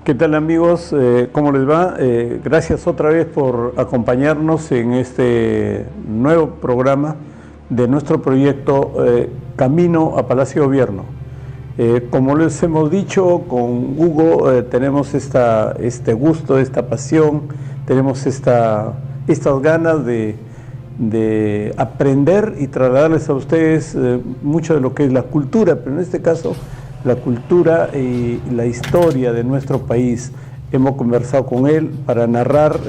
¿Qué tal amigos? ¿Cómo les va? Gracias otra vez por acompañarnos en este nuevo programa de nuestro proyecto Camino a Palacio de Gobierno. Como les hemos dicho, con Hugo tenemos este gusto, esta pasión, tenemos estas ganas de aprender y trasladarles a ustedes mucho de lo que es la cultura, pero en este caso la cultura y la historia de nuestro país. Hemos conversado con él para narrar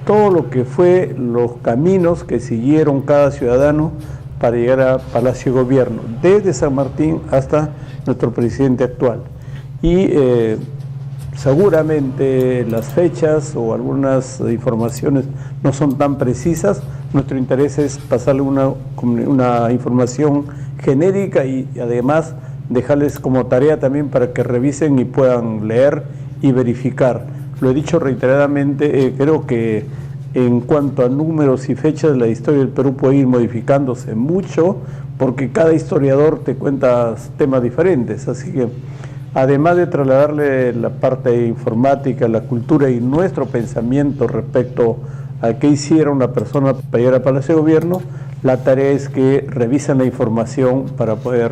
todo lo que fue los caminos que siguieron cada ciudadano para llegar a Palacio de Gobierno, desde San Martín hasta nuestro presidente actual. Y seguramente las fechas o algunas informaciones no son tan precisas. Nuestro interés es pasarle una información genérica y además dejarles como tarea también para que revisen y puedan leer y verificar. Lo he dicho reiteradamente, creo que en cuanto a números y fechas, la historia del Perú puede ir modificándose mucho, porque cada historiador te cuenta temas diferentes, así que además de trasladarle la parte informática, la cultura y nuestro pensamiento respecto a qué hicieron la persona para llegar a Palacio de Gobierno, la tarea es que revisen la información para poder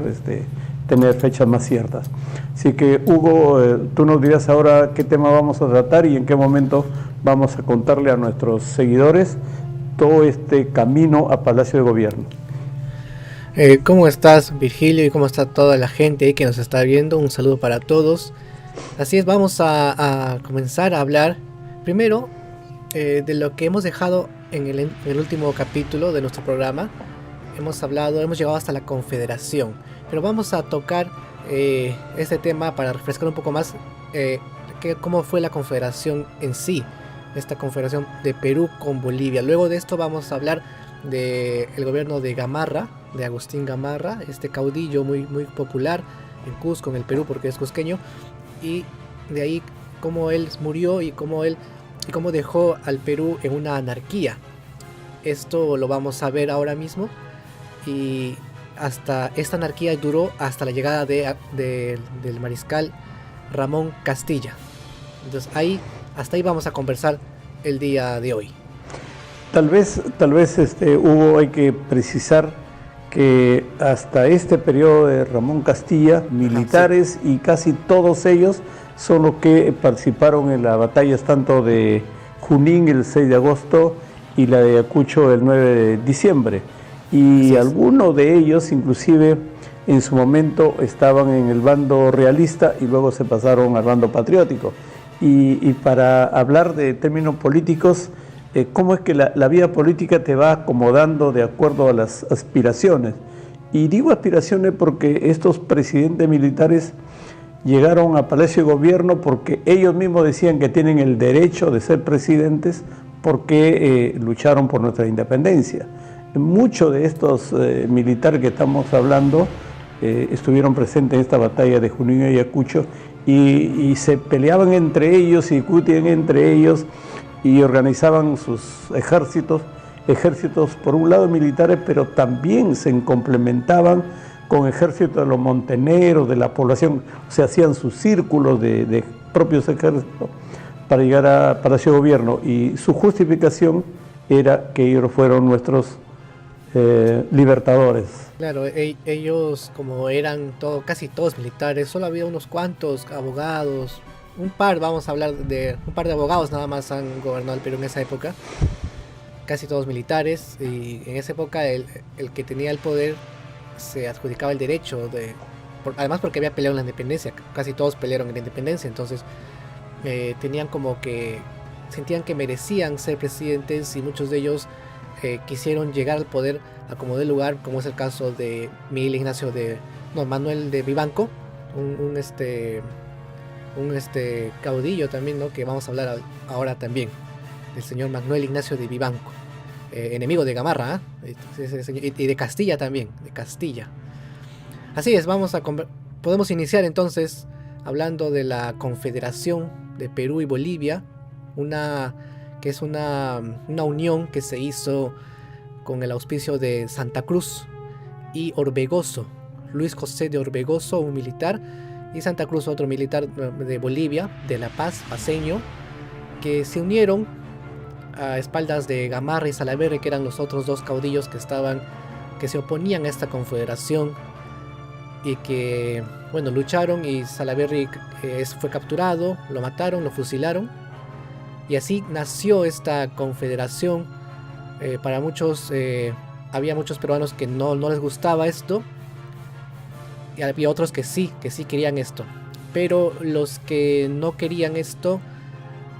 tener fechas más ciertas. Así que Hugo, tú nos dirás ahora qué tema vamos a tratar y en qué momento vamos a contarle a nuestros seguidores todo este camino a Palacio de Gobierno. ¿Cómo estás, Virgilio? Y cómo está toda la gente ahí que nos está viendo. Un saludo para todos. Así es, vamos a comenzar a hablar primero de lo que hemos dejado en el último capítulo de nuestro programa. Hemos llegado hasta la Confederación, pero vamos a tocar este tema para refrescar un poco más cómo fue la Confederación en sí, esta Confederación de Perú con Bolivia. Luego de esto vamos a hablar del gobierno de Gamarra, de Agustín Gamarra, este caudillo muy popular en Cusco, en el Perú, porque es cusqueño, y de ahí cómo él murió y cómo dejó al Perú en una anarquía. Esto lo vamos a ver ahora mismo. Y hasta esta anarquía duró hasta la llegada del mariscal Ramón Castilla. Entonces hasta ahí vamos a conversar el día de hoy. Tal vez Hugo, hay que precisar que hasta este periodo de Ramón Castilla, militares y casi todos ellos son los que participaron en las batallas tanto de Junín el 6 de agosto y la de Ayacucho el 9 de diciembre. Y algunos de ellos inclusive en su momento estaban en el bando realista y luego se pasaron al bando patriótico. Y para hablar de términos políticos, cómo es que la vida política te va acomodando de acuerdo a las aspiraciones. Y digo aspiraciones porque estos presidentes militares llegaron a Palacio de Gobierno porque ellos mismos decían que tienen el derecho de ser presidentes porque lucharon por nuestra independencia. Muchos de estos militares que estamos hablando estuvieron presentes en esta batalla de Junín y Ayacucho y se peleaban entre ellos y discutían entre ellos y organizaban sus ejércitos por un lado militares, pero también se complementaban con ejércitos de los montoneros, de la población, o sea, hacían sus círculos de propios ejércitos para llegar a Palacio de Gobierno, y su justificación era que ellos fueron nuestros libertadores. Claro, ellos como eran casi todos militares, solo había unos cuantos abogados, vamos a hablar de un par de abogados nada más han gobernado el Perú en esa época, casi todos militares, y en esa época el que tenía el poder se adjudicaba el derecho además porque había peleado en la independencia, casi todos pelearon en la independencia, entonces tenían como que sentían que merecían ser presidentes y muchos de ellos quisieron llegar al poder a como de lugar, como es el caso de Manuel de Vivanco, un caudillo también, ¿no? Que vamos a hablar ahora también, del señor Manuel Ignacio de Vivanco, enemigo de Gamarra, y de Castilla también, de Castilla. Así es, podemos iniciar entonces hablando de la Confederación de Perú y Bolivia, que es una unión que se hizo con el auspicio de Santa Cruz y Orbegoso, Luis José de Orbegoso, un militar, y Santa Cruz, otro militar de Bolivia, de La Paz, paceño, que se unieron a espaldas de Gamarra y Salaverry, que eran los otros dos caudillos que se oponían a esta confederación y que, bueno, lucharon, y Salaverry fue capturado, lo mataron, lo fusilaron, y así nació esta confederación. Para muchos, había muchos peruanos que no les gustaba esto, y había otros que sí querían esto, pero los que no querían esto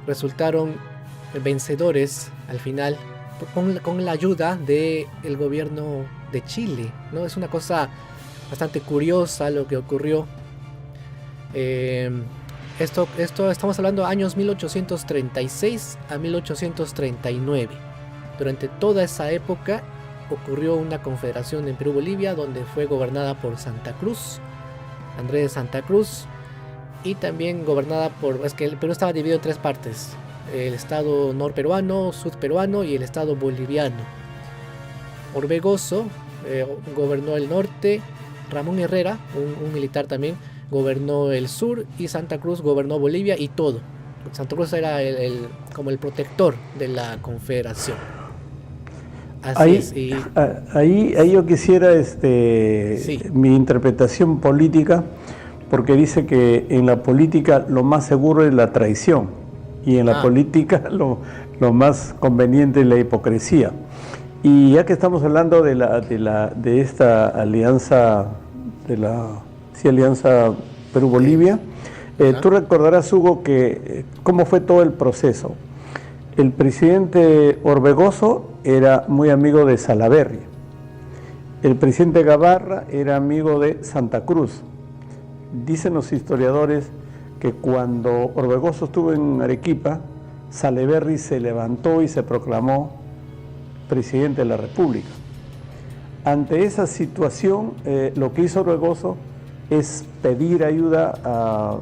resultaron vencedores al final con la ayuda del gobierno de Chile, ¿no? Es una cosa bastante curiosa lo que ocurrió. Esto estamos hablando de años 1836 a 1839. Durante toda esa época ocurrió una confederación en Perú-Bolivia, donde fue gobernada por Santa Cruz, Andrés de Santa Cruz, y también gobernada es que el Perú estaba dividido en tres partes: el estado norperuano, sudperuano y el estado boliviano. Orbegoso gobernó el norte, Ramón Herrera, un militar también, gobernó el sur, y Santa Cruz gobernó Bolivia y todo. Santa Cruz era como el protector de la confederación. Así ahí yo quisiera sí, mi interpretación política, porque dice que en la política lo más seguro es la traición, y en la política lo más conveniente es la hipocresía. Y ya que estamos hablando de esta alianza, alianza Perú-Bolivia, tú recordarás, Hugo, que cómo fue todo el proceso. El presidente Orbegoso era muy amigo de Salaverry. El presidente Gamarra era amigo de Santa Cruz. Dicen los historiadores que cuando Orbegoso estuvo en Arequipa, Salaverry se levantó y se proclamó presidente de la República. Ante esa situación, lo que hizo Orbegoso es pedir ayuda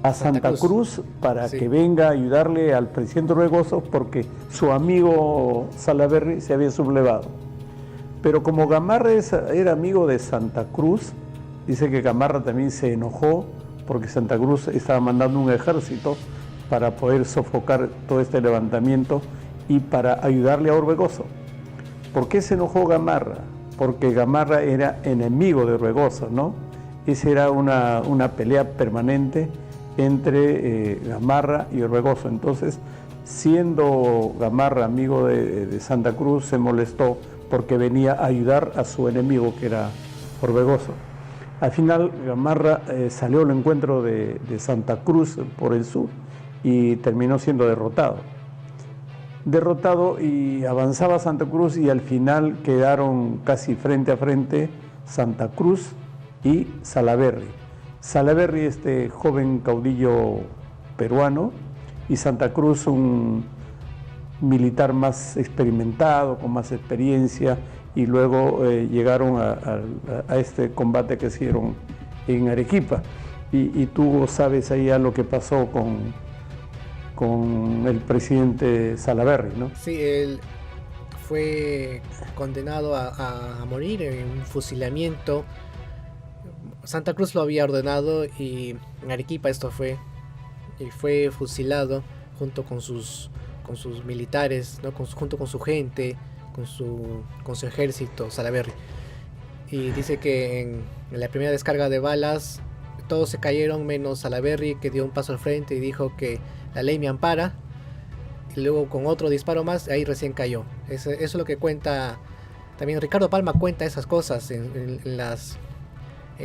a Santa Cruz para que venga a ayudarle al presidente Orbegoso, porque su amigo Salaverry se había sublevado. Pero como Gamarra era amigo de Santa Cruz, dice que Gamarra también se enojó porque Santa Cruz estaba mandando un ejército para poder sofocar todo este levantamiento y para ayudarle a Orbegoso. ¿Por qué se enojó Gamarra? Porque Gamarra era enemigo de Orbegoso, ¿no? Esa era una pelea permanente entre Gamarra y Orbegoso. Entonces, siendo Gamarra amigo de Santa Cruz, se molestó porque venía a ayudar a su enemigo, que era Orbegoso. Al final, Gamarra salió al encuentro de Santa Cruz por el sur y terminó siendo derrotado. Y avanzaba Santa Cruz, y al final quedaron casi frente a frente Santa Cruz y Salaverry. Salaverry, este joven caudillo peruano, y Santa Cruz, un militar más experimentado, con más experiencia, y luego llegaron a este combate que hicieron en Arequipa. Y tú sabes ahí a lo que pasó con el presidente Salaverry, ¿no? Sí, él fue condenado a morir en un fusilamiento. Santa Cruz lo había ordenado, y en Arequipa fue fusilado junto con sus militares, ¿no? Junto con su gente, con su ejército, Salaverry. Y dice que en la primera descarga de balas todos se cayeron menos Salaverry, que dio un paso al frente y dijo que la ley me ampara, y luego con otro disparo más, ahí recién cayó. Eso es lo que cuenta también Ricardo Palma, cuenta esas cosas en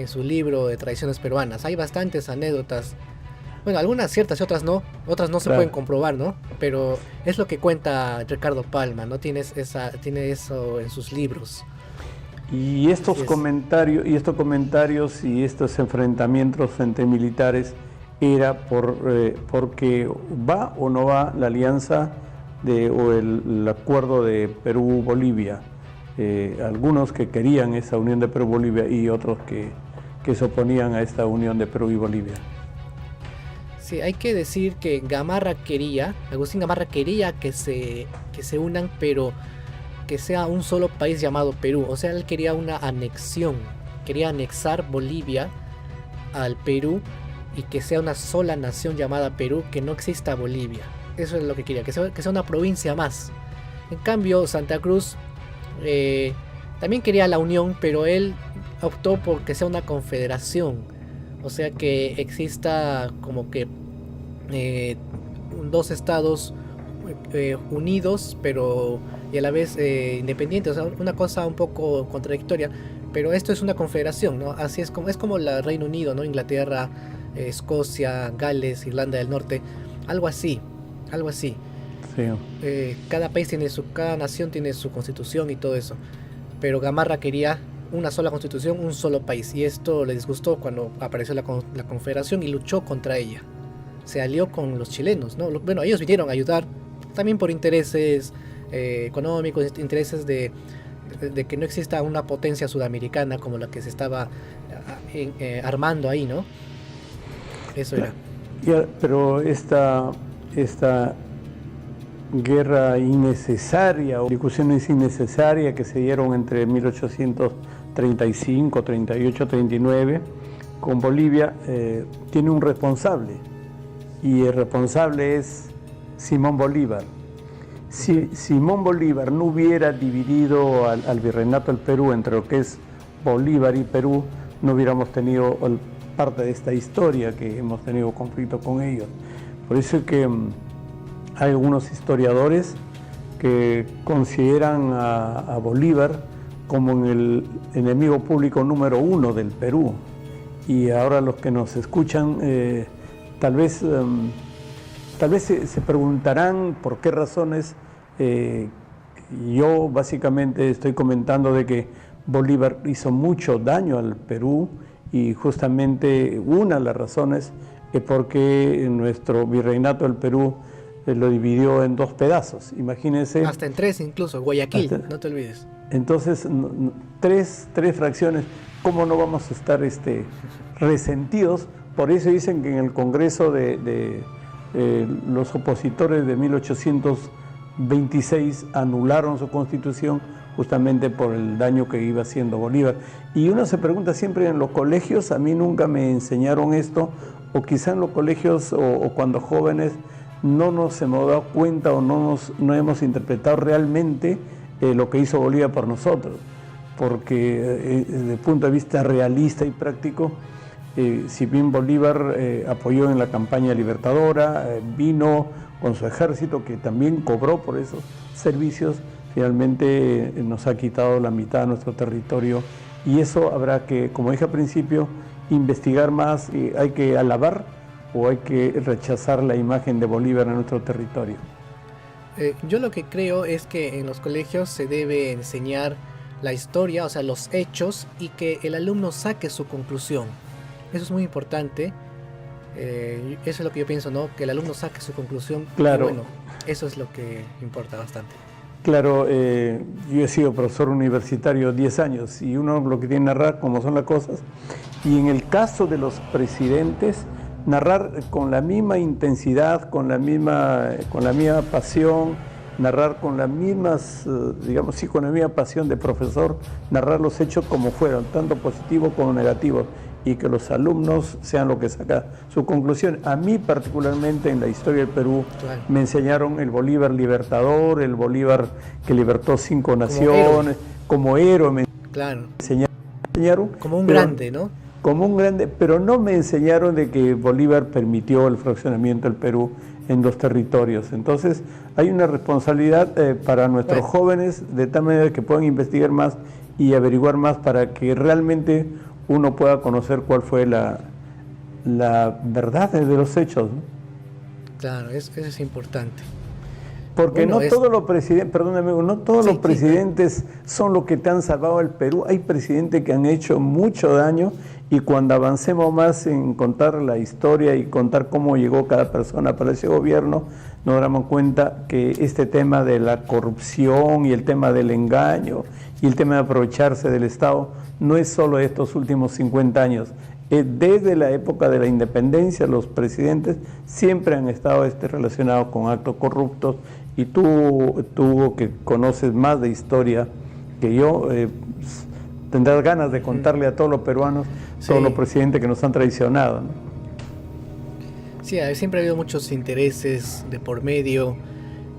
su libro de Tradiciones Peruanas. Hay bastantes anécdotas, bueno, algunas ciertas y otras no se pueden comprobar, ¿no? Pero es lo que cuenta Ricardo Palma, ¿no? Tiene eso en sus libros. Y estos comentarios y estos enfrentamientos entre militares era porque va o no va la alianza o el acuerdo de Perú-Bolivia. Algunos que querían esa unión de Perú-Bolivia y otros que se oponían a esta unión de Perú y Bolivia. Sí, hay que decir que Agustín Gamarra quería que se unan, pero que sea un solo país llamado Perú. O sea, él quería una anexión, quería anexar Bolivia al Perú y que sea una sola nación llamada Perú, que no exista Bolivia. Eso es lo que quería, que sea una provincia más. En cambio, Santa Cruz también quería la unión, pero él optó por que sea una confederación. O sea, que exista como que dos estados unidos, pero y a la vez independientes. O sea, una cosa un poco contradictoria, pero esto es una confederación, ¿no? Así es como el Reino Unido, ¿no? Inglaterra, Escocia, Gales, Irlanda del Norte, algo así. Sí. Cada nación tiene su constitución y todo eso, pero Gamarra quería una sola constitución, un solo país, y esto le disgustó cuando apareció la confederación y luchó contra ella. Se alió con los chilenos, ¿no? Bueno, ellos vinieron a ayudar también por intereses económicos, intereses de que no exista una potencia sudamericana como la que se estaba armando ahí, ¿no? Eso era. Pero esta guerra innecesaria o discusiones innecesarias que se dieron entre 1835, 38, 39 con Bolivia tiene un responsable, y el responsable es Simón Bolívar. Si Simón Bolívar no hubiera dividido al virreinato del Perú entre lo que es Bolívar y Perú, no hubiéramos tenido parte de esta historia que hemos tenido conflicto con ellos. Por eso es que hay algunos historiadores que consideran a Bolívar como el enemigo público número 1 del Perú. Y ahora los que nos escuchan tal vez se preguntarán por qué razones. Yo básicamente estoy comentando de que Bolívar hizo mucho daño al Perú, y justamente una de las razones es porque nuestro virreinato del Perú lo dividió en 2 pedazos. Imagínense. Hasta en 3 incluso, Guayaquil, no te olvides. Entonces, 3 fracciones, ¿cómo no vamos a estar resentidos? Por eso dicen que en el Congreso de los opositores de 1826 anularon su constitución justamente por el daño que iba haciendo Bolívar. Y uno se pregunta siempre en los colegios, a mí nunca me enseñaron esto, o quizá en los colegios o cuando jóvenes no nos hemos dado cuenta o no hemos interpretado realmente lo que hizo Bolívar por nosotros, porque desde el punto de vista realista y práctico, si bien Bolívar apoyó en la campaña libertadora, vino con su ejército que también cobró por esos servicios, finalmente nos ha quitado la mitad de nuestro territorio, y eso habrá que, como dije al principio, investigar más. Hay que alabar o hay que rechazar la imagen de Bolívar en nuestro territorio. Yo lo que creo es que en los colegios se debe enseñar la historia, o sea, los hechos, y que el alumno saque su conclusión. Eso es muy importante. Eso es lo que yo pienso, ¿no? Que el alumno saque su conclusión. Claro. Y bueno, eso es lo que importa bastante. Claro, yo he sido profesor universitario 10 años, y uno lo que tiene que narrar cómo son las cosas, y en el caso de los presidentes, narrar con la misma intensidad, con la misma pasión, narrar con las mismas, con la misma pasión de profesor, narrar los hechos como fueron, tanto positivos como negativos, y que los alumnos sean lo que saca su conclusión. A mí particularmente en la historia del Perú, claro, me enseñaron el Bolívar libertador, el Bolívar que libertó 5 naciones, como héroe. Claro. Enseñaron como un grande, ¿no? Como un grande, pero no me enseñaron de que Bolívar permitió el fraccionamiento del Perú en 2 territorios. Entonces hay una responsabilidad para nuestros jóvenes, de tal manera que puedan investigar más y averiguar más para que realmente uno pueda conocer cuál fue la verdad de los hechos, ¿no? Claro, eso es importante. Porque no todos los presidentes, perdóname, no todos los presidentes son los que te han salvado el Perú. Hay presidentes que han hecho mucho daño, y cuando avancemos más en contar la historia y contar cómo llegó cada persona para ese gobierno, nos damos cuenta que este tema de la corrupción y el tema del engaño y el tema de aprovecharse del Estado no es solo de estos últimos 50 años. Desde la época de la independencia, los presidentes siempre han estado relacionados con actos corruptos, y tú que conoces más de historia que yo, tendrás ganas de contarle a todos los peruanos todos los presidentes que nos han traicionado, ¿no? Sí, siempre ha habido muchos intereses de por medio,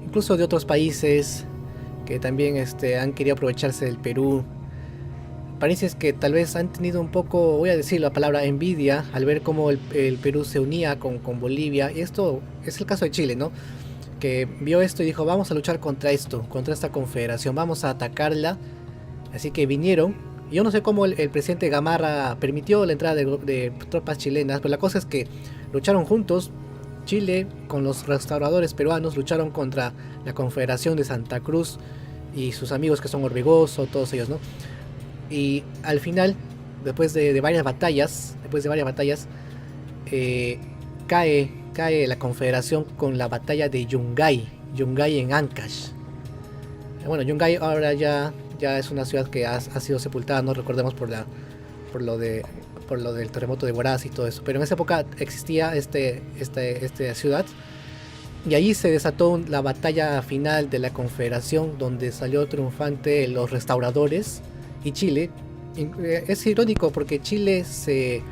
incluso de otros países que también han querido aprovecharse del Perú. Países que tal vez han tenido un poco, voy a decir la palabra envidia, al ver cómo el Perú se unía con Bolivia. Y esto es el caso de Chile, ¿no? Que vio esto y dijo, vamos a luchar contra esto, contra esta confederación, vamos a atacarla. Así que vinieron. Yo no sé cómo el presidente Gamarra permitió la entrada de tropas chilenas, pero la cosa es que lucharon juntos. Chile con los restauradores peruanos lucharon contra la Confederación de Santa Cruz y sus amigos que son Orbegoso, todos ellos, ¿no? Y al final, después de varias batallas, cae la Confederación con la batalla de Yungay en Ancash. Bueno, Yungay ahora ya es una ciudad que ha sido sepultada, no recordemos por lo del terremoto de Huaraz y todo eso, pero en esa época existía esta ciudad, y allí se desató la batalla final de la Confederación, donde salió triunfante los restauradores y Chile. Es irónico porque Chile se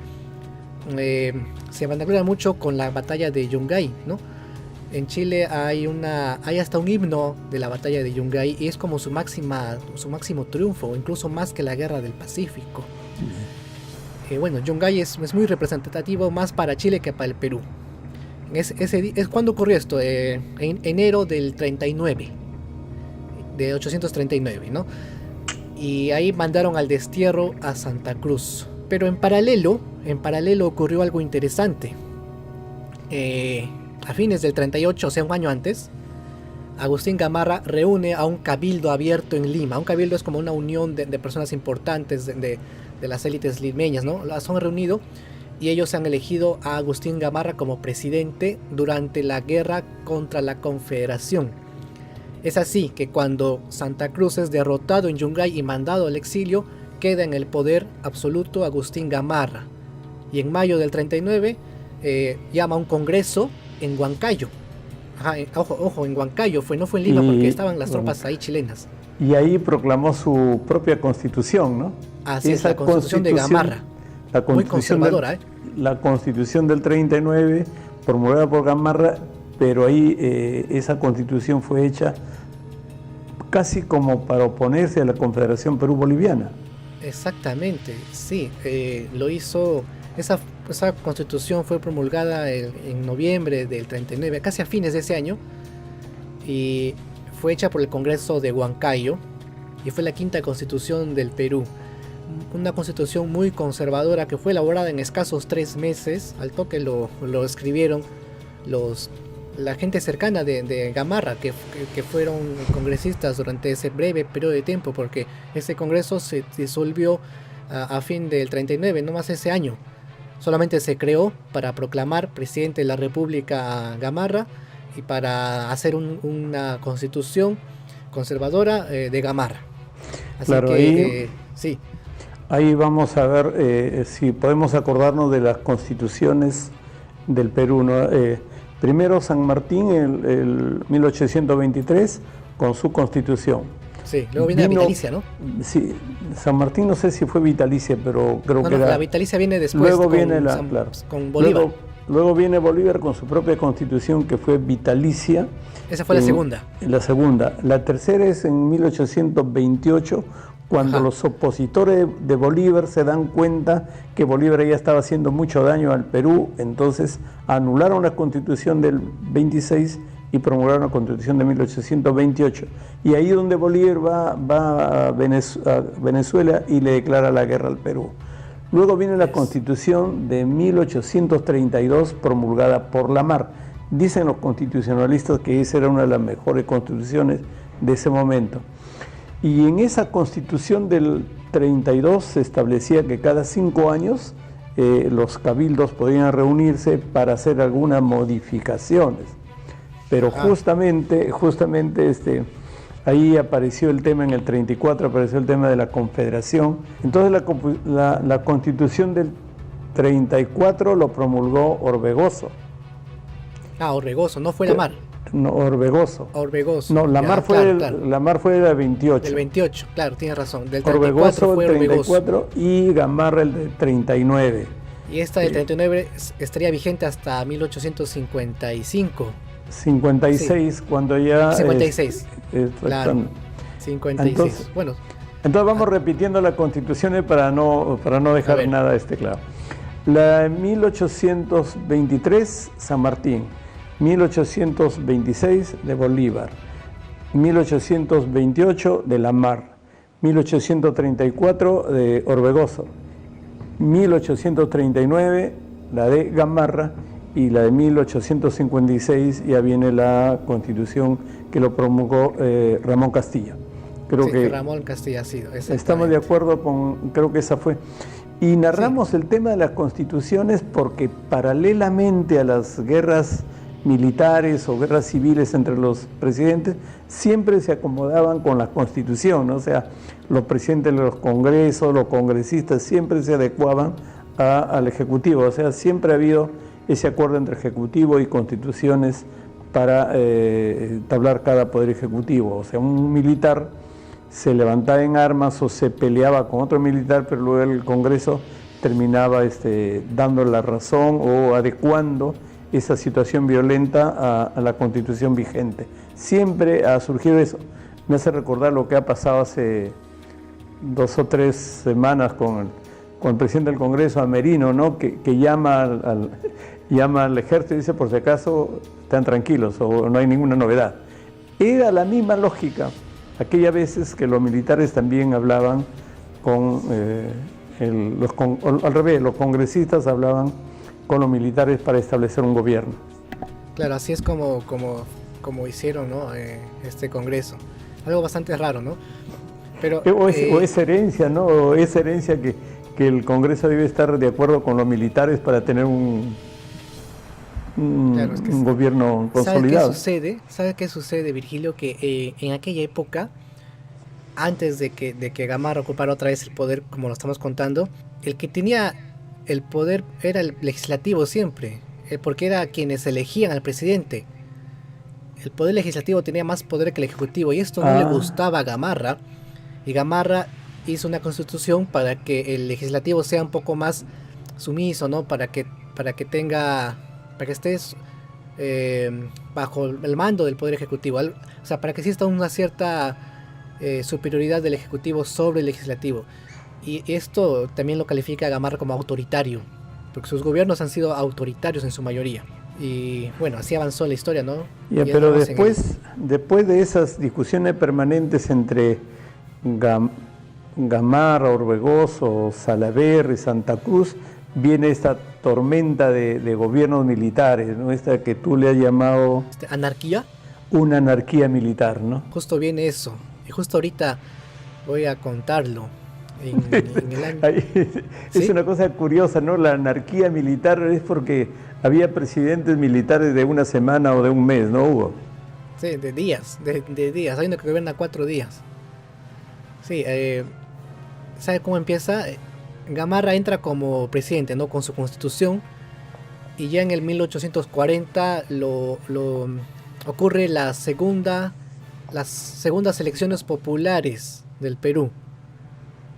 vanagloria mucho con la batalla de Yungay, ¿no? En Chile hay hasta un himno de la batalla de Yungay, y es como su máximo triunfo, incluso más que la guerra del Pacífico. Bueno, Yungay es muy representativo más para Chile que para el Perú. Es cuando ocurrió esto, en enero del 39, de 839, ¿no? Y ahí mandaron al destierro a Santa Cruz. Pero en paralelo ocurrió algo interesante. A fines del 38, o sea, un año antes, Agustín Gamarra reúne a un cabildo abierto en Lima. Un cabildo es como una unión de personas importantes de las élites limeñas, ¿no? Las han reunido y ellos han elegido a Agustín Gamarra como presidente durante la guerra contra la Confederación. Es así que cuando Santa Cruz es derrotado en Yungay y mandado al exilio, queda en el poder absoluto Agustín Gamarra. Y en mayo del 39 llama a un congreso en Huancayo. Ojo, en Huancayo no fue en Lima, porque estaban las tropas ahí chilenas. Y ahí proclamó su propia constitución, ¿no? Así es, la constitución de Gamarra. Muy conservadora, La constitución del 39, promulgada por Gamarra, pero ahí esa constitución fue hecha casi como para oponerse a la Confederación Perú-Boliviana. Exactamente, sí, lo hizo. Esa constitución fue promulgada en noviembre del 39, casi a fines de ese año, y fue hecha por el Congreso de Huancayo, y fue la quinta constitución del Perú. Una constitución muy conservadora que fue elaborada en escasos 3 meses. Al toque lo escribieron la gente cercana de Gamarra, que fueron congresistas durante ese breve periodo de tiempo, porque ese congreso se disolvió a fin del 39, no más ese año. Solamente se creó para proclamar presidente de la República a Gamarra y para hacer una constitución conservadora de Gamarra. Así claro, que sí. Ahí vamos a ver si podemos acordarnos de las constituciones del Perú, ¿no? Primero San Martín, el 1823, con su constitución. Sí, luego viene la vitalicia, ¿no? Sí, San Martín no sé si fue vitalicia, pero creo que era... la vitalicia viene después. Luego viene con Bolívar. Luego viene Bolívar con su propia constitución, que fue vitalicia. Esa fue la segunda. La segunda. La tercera es en 1828, cuando los opositores de Bolívar se dan cuenta que Bolívar ya estaba haciendo mucho daño al Perú, entonces anularon la constitución del 26 y promulgaron la constitución de 1828. Y ahí es donde Bolívar va a Venezuela y le declara la guerra al Perú. Luego viene la constitución de 1832 promulgada por Lamar. Dicen los constitucionalistas que esa era una de las mejores constituciones de ese momento. Y en esa constitución del 32 se establecía que cada 5 años los cabildos podían reunirse para hacer algunas modificaciones. Pero justamente ahí apareció el tema, en el 34 apareció el tema de la Confederación. Entonces la constitución del 34 lo promulgó Orbegoso. Orbegoso, no fue Lamar. No, Orbegoso. Orbegoso. No, Ya, Lamar fue del 28. Del 28, claro, tienes razón. Del 34 Orbegoso fue el Orbegoso. 34 y Gamarra el de 39. Y esta del 39 estaría vigente hasta 1855. 56, sí. Cuando ya... 56. Claro. 56. Entonces vamos repitiendo las constituciones para no dejar nada claro. La 1823, San Martín. 1826, de Bolívar. 1828, de Lamar. 1834, de Orbegoso. 1839, la de Gamarra. Y la de 1856 ya viene la constitución que lo promulgó Ramón Castilla. Creo que Ramón Castilla ha sido. Estamos de acuerdo creo que esa fue. Y narramos el tema de las constituciones porque paralelamente a las guerras militares o guerras civiles entre los presidentes, siempre se acomodaban con la constitución, ¿no? O sea, los presidentes de los congresos, los congresistas siempre se adecuaban al ejecutivo, o sea, siempre ha habido ese acuerdo entre ejecutivo y constituciones para entablar cada poder ejecutivo. O sea, un militar se levantaba en armas o se peleaba con otro militar, pero luego el Congreso terminaba dando la razón o adecuando esa situación violenta a la Constitución vigente. Siempre ha surgido eso. Me hace recordar lo que ha pasado hace 2 o 3 semanas con el presidente del Congreso, a Merino, ¿no? que llama al ejército y dice, por si acaso, están tranquilos o no hay ninguna novedad. Era la misma lógica. Aquellas veces que los militares también hablaban al revés, los congresistas hablaban con los militares para establecer un gobierno. Claro, así es como hicieron, ¿no? Este Congreso. Algo bastante raro, ¿no? Pero, o es herencia, ¿no? O es herencia que el Congreso debe estar de acuerdo con los militares para tener un gobierno consolidado. ¿Sabe qué sucede, Virgilio? Que en aquella época, antes de que Gamarra ocupara otra vez el poder, como lo estamos contando, el que tenía el poder era el legislativo siempre, porque era quienes elegían al presidente. El poder legislativo tenía más poder que el ejecutivo, y esto no le gustaba a Gamarra, y Gamarra hizo una constitución para que el legislativo sea un poco más sumiso, ¿no? Para que estés bajo el mando del poder ejecutivo, o sea, para que exista una cierta superioridad del ejecutivo sobre el legislativo. Y esto también lo califica a Gamarra como autoritario, porque sus gobiernos han sido autoritarios en su mayoría. Y bueno, así avanzó la historia, ¿no? Pero después de esas discusiones permanentes entre Gamarra, Orbegoso, Salaverry, Santa Cruz, viene esta tormenta de gobiernos militares, ¿no? Esta que tú le has llamado... ¿Anarquía? Una anarquía militar, ¿no? Justo viene eso, y justo ahorita voy a contarlo. En el año... Es una cosa curiosa, ¿no? La anarquía militar es porque había presidentes militares de una semana o de un mes, ¿no, Hugo? Sí, de días. Hay uno que gobierna 4 días. Sí, ¿sabe cómo empieza? Gamarra entra como presidente, ¿no? Con su constitución, y ya en el 1840 ocurre las segundas elecciones populares del Perú,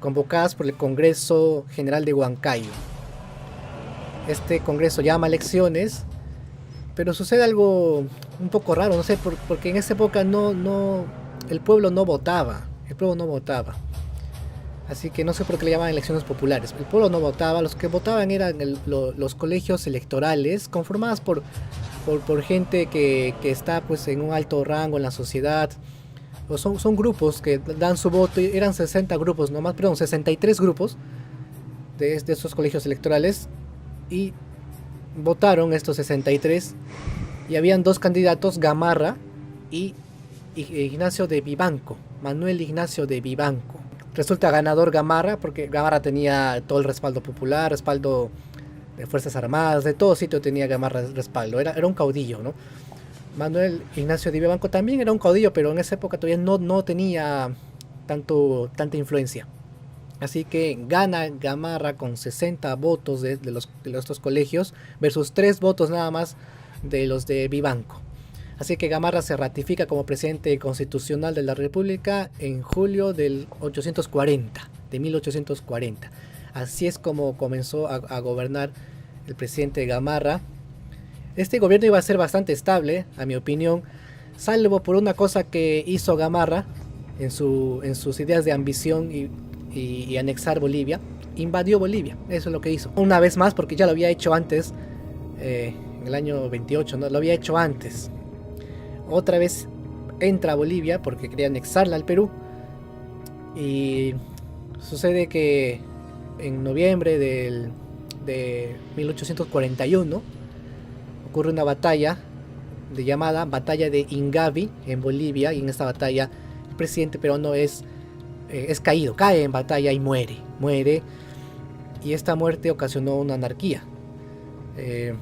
convocadas por el Congreso General de Huancayo. Este congreso llama elecciones, pero sucede algo un poco raro, no sé, porque en esa época el pueblo no votaba. Así que no sé por qué le llaman elecciones populares. El pueblo no votaba, los que votaban eran los colegios electorales, conformados por gente que está pues en un alto rango en la sociedad. O son grupos que dan su voto, eran 63 grupos de estos colegios electorales, y votaron estos 63, y habían 2 candidatos, Gamarra y Ignacio de Vivanco, Manuel Ignacio de Vivanco. Resulta ganador Gamarra, porque Gamarra tenía todo el respaldo popular, respaldo de Fuerzas Armadas, de todo sitio tenía Gamarra respaldo, era un caudillo, ¿no? Manuel Ignacio de Vivanco también era un caudillo, pero en esa época todavía no tenía tanta influencia. Así que gana Gamarra con 60 votos de estos colegios versus 3 votos nada más de los de Vivanco. Así que Gamarra se ratifica como presidente constitucional de la República en julio del 840, de 1840. Así es como comenzó a gobernar el presidente Gamarra. Este gobierno iba a ser bastante estable, a mi opinión, salvo por una cosa que hizo Gamarra en sus ideas de ambición y anexar Bolivia. Invadió Bolivia, eso es lo que hizo. Una vez más, porque ya lo había hecho antes, en el año 28, ¿no? Lo había hecho antes. Otra vez entra a Bolivia porque quería anexarla al Perú. Y sucede que en noviembre de 1841 ocurre una batalla llamada Batalla de Ingavi en Bolivia, y en esta batalla el presidente peruano es caído, cae en batalla y muere, y esta muerte ocasionó una anarquía,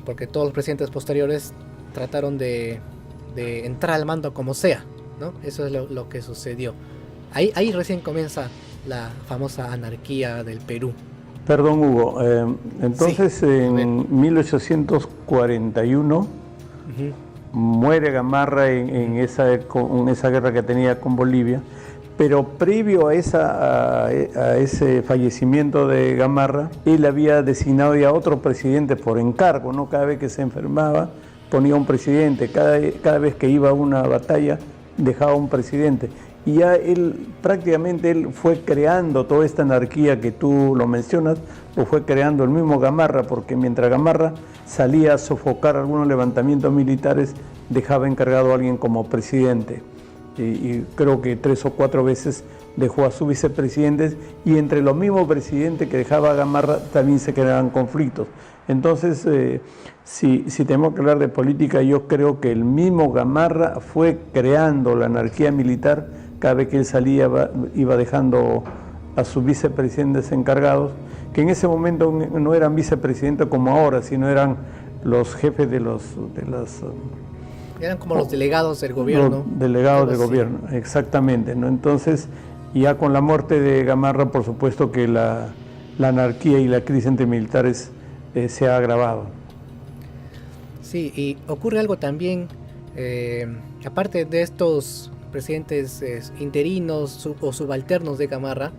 porque todos los presidentes posteriores trataron de entrar al mando como sea, ¿no? Eso es lo que sucedió. Ahí recién comienza la famosa anarquía del Perú. Perdón, Hugo. Entonces, Sí, en 1841 muere Gamarra en esa guerra que tenía con Bolivia, pero previo a ese fallecimiento de Gamarra, él había designado ya otro presidente por encargo, ¿no? Cada vez que se enfermaba ponía un presidente, cada vez que iba a una batalla dejaba un presidente. Y ya prácticamente él fue creando toda esta anarquía que tú lo mencionas, lo fue creando el mismo Gamarra, porque mientras Gamarra salía a sofocar algunos levantamientos militares, dejaba encargado a alguien como presidente. Y creo que 3 o 4 veces dejó a sus vicepresidentes, y entre los mismos presidentes que dejaba Gamarra también se creaban conflictos. Entonces, si tenemos que hablar de política, yo creo que el mismo Gamarra fue creando la anarquía militar. Cada vez que él salía iba dejando a sus vicepresidentes encargados, que en ese momento no eran vicepresidentes como ahora, sino eran los jefes de las... Eran como los delegados del gobierno. Los delegados del gobierno, exactamente, ¿no? Entonces, ya con la muerte de Gamarra, por supuesto que la anarquía y la crisis entre militares se ha agravado. Sí, y ocurre algo también, aparte de estos presidentes interinos o subalternos de Gamarra,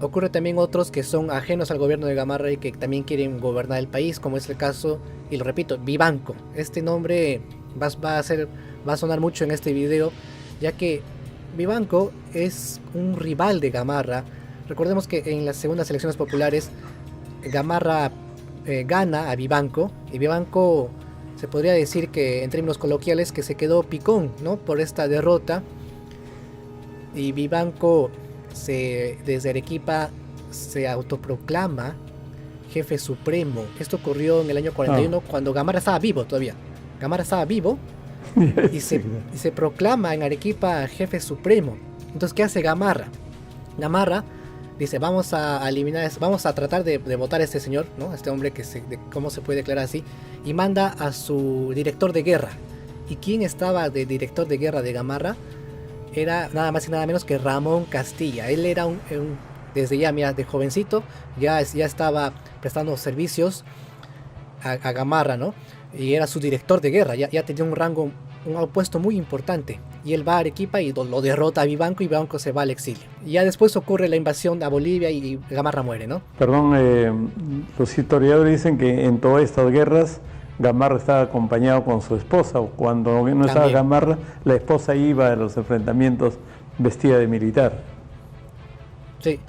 ocurre también otros que son ajenos al gobierno de Gamarra y que también quieren gobernar el país, como es el caso, y lo repito, Vivanco. Este nombre va a sonar mucho en este video, ya que Vivanco es un rival de Gamarra. Recordemos que en las segundas elecciones populares Gamarra gana a Vivanco, y Vivanco se podría decir que en términos coloquiales que se quedó picón, ¿no? Por esta derrota, y Vivanco desde Arequipa se autoproclama jefe supremo. Esto ocurrió en el año 41 cuando Gamarra estaba vivo todavía. Gamarra estaba vivo y se proclama en Arequipa jefe supremo. Entonces, ¿qué hace Gamarra? Gamarra dice, vamos a tratar de votar a este señor, ¿no? Este hombre ¿cómo se puede declarar así? Y manda a su director de guerra. ¿Y quién estaba de director de guerra de Gamarra? Era nada más y nada menos que Ramón Castilla. Él era desde ya, mira, de jovencito, ya estaba prestando servicios a Gamarra, ¿no? Y era su director de guerra, ya tenía un rango, un puesto muy importante. Y él va a Arequipa y lo derrota a Vivanco, y Vivanco se va al exilio. Y ya después ocurre la invasión a Bolivia y Gamarra muere, ¿no? Perdón, los historiadores dicen que en todas estas guerras Gamarra estaba acompañado con su esposa, o cuando no estaba Gamarra, la esposa iba a los enfrentamientos vestida de militar. Sí,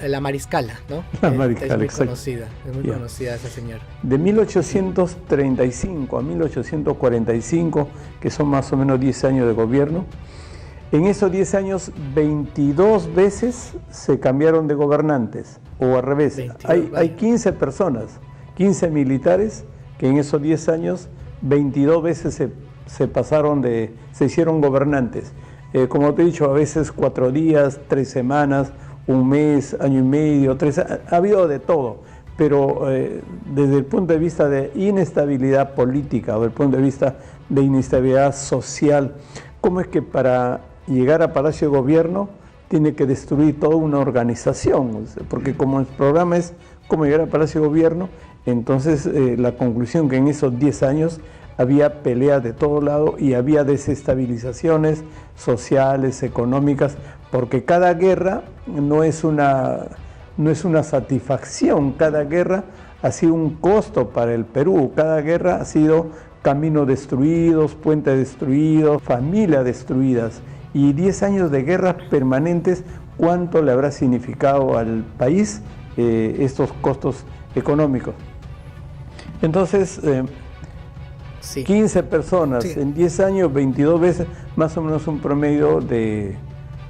la Mariscala, ¿no? La Mariscala, es muy exacto. Conocida, es muy conocida esa señora. De 1835 a 1845, que son más o menos 10 años de gobierno, en esos 10 años 22 veces se cambiaron de gobernantes, o al revés, hay 15 personas, 15 militares, que en esos 10 años 22 veces se hicieron gobernantes. Como te he dicho, a veces 4 días, 3 semanas, un mes, año y medio, 3 años, ha habido de todo, pero desde el punto de vista de inestabilidad política o desde el punto de vista de inestabilidad social, ¿cómo es que para llegar a Palacio de Gobierno tiene que destruir toda una organización? Porque como el programa es cómo llegar a Palacio de Gobierno, entonces la conclusión que en esos 10 años había peleas de todo lado y había desestabilizaciones sociales, económicas, porque cada guerra no es una satisfacción, cada guerra ha sido un costo para el Perú, cada guerra ha sido caminos destruidos, puentes destruidos, familias destruidas, y 10 años de guerras permanentes, ¿cuánto le habrá significado al país estos costos económicos? Entonces, Sí. 15 personas Sí. en 10 años, 22 veces, más o menos un promedio de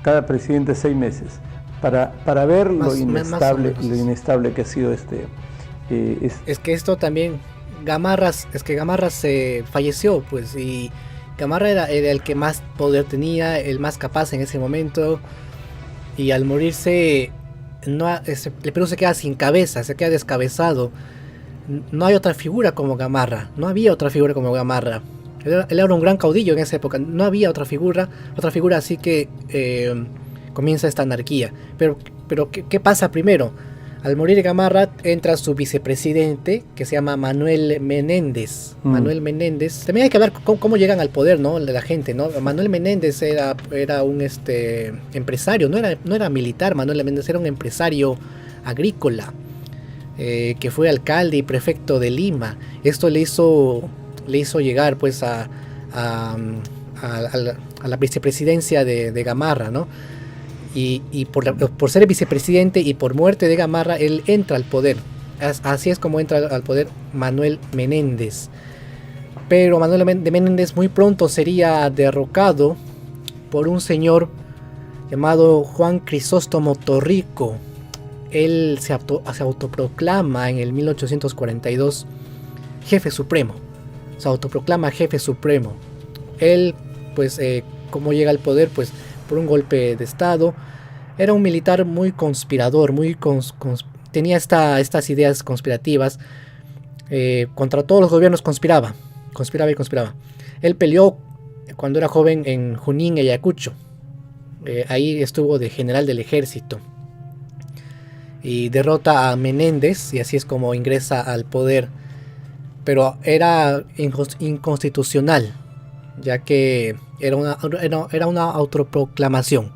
cada presidente 6 meses, para ver Más o lo menos. inestable que ha sido Es que esto también, Gamarra se falleció, pues, y Gamarra era el que más poder tenía, el más capaz en ese momento, y al morirse, el Perú se queda sin cabeza, se queda descabezado. No hay otra figura como Gamarra, no había otra figura como Gamarra. Él era un gran caudillo en esa época, no había otra figura así que comienza esta anarquía. Pero ¿qué pasa primero? Al morir Gamarra entra su vicepresidente, que se llama Manuel Menéndez. Manuel Menéndez. También hay que hablar cómo llegan al poder, ¿no? La gente, ¿no? Manuel Menéndez era un empresario, no era militar. Manuel Menéndez era un empresario agrícola, que fue alcalde y prefecto de Lima. Esto le hizo llegar, pues, a la vicepresidencia de Gamarra, ¿no? Y por ser el vicepresidente y por muerte de Gamarra, él entra al poder. Así es como entra al poder Manuel Menéndez. Pero Manuel Menéndez muy pronto sería derrocado por un señor llamado Juan Crisóstomo Torrico. Él se autoproclama en el 1842 jefe supremo. Se autoproclama jefe supremo. Él, pues, ¿cómo llega al poder? Pues por un golpe de estado. Era un militar muy conspirador, tenía estas ideas conspirativas. Contra todos los gobiernos conspiraba. Él peleó cuando era joven en Junín y Ayacucho. Ahí estuvo de general del ejército. Y derrota a Menéndez, y así es como ingresa al poder. Pero era inconstitucional, ya que era una autoproclamación.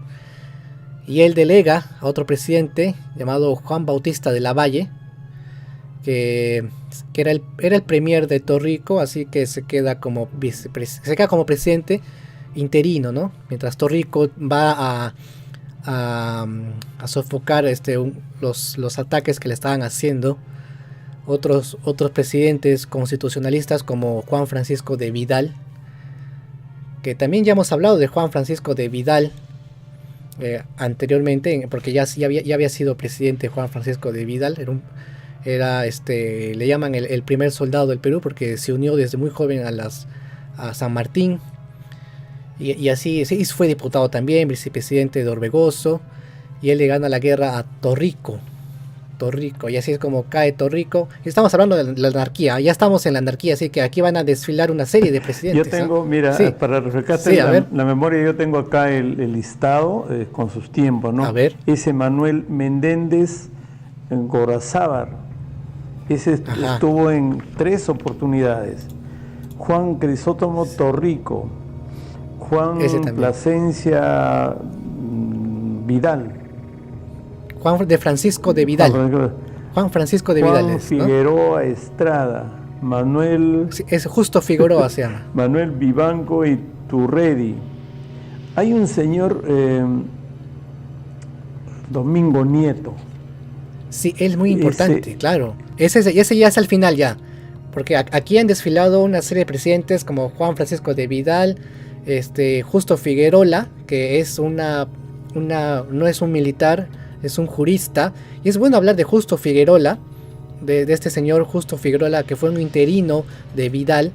Y él delega a otro presidente llamado Juan Bautista de Lavalle, que era el premier de Torrico, así que se queda como presidente interino, ¿no? Mientras Torrico va a sofocar los ataques que le estaban haciendo otros presidentes constitucionalistas como Juan Francisco de Vidal, que también ya hemos hablado de Juan Francisco de Vidal anteriormente, porque ya había sido presidente Juan Francisco de Vidal. Le llaman el primer soldado del Perú porque se unió desde muy joven a San Martín, y así fue diputado también, vicepresidente de Orbegoso, y él le gana la guerra a Torrico, y así es como cae Torrico. Estamos hablando de la anarquía, ya estamos en la anarquía, así que aquí van a desfilar una serie de presidentes. Yo tengo, mira, sí, para refrescarte la memoria, yo tengo acá el listado con sus tiempos, ¿no? A ver. Ese Manuel Menéndez en Gorazábar, ese estuvo en 3 oportunidades. Juan Crisóstomo Torrico, Juan Plasencia Vidal, Juan Francisco de Vidal. Juan Francisco de Vidal. Juan Figueroa Estrada, Manuel... Sí, es justo Figueroa se llama. Manuel Vivanco y Turredi. Hay un señor, Domingo Nieto. Sí, es muy importante, claro. Ese ya es al final ya. Porque aquí han desfilado una serie de presidentes como Juan Francisco de Vidal, Justo Figueroa, que es no es un militar, es un jurista. Y es bueno hablar de Justo Figueroa, de este señor Justo Figueroa, que fue un interino de Vidal,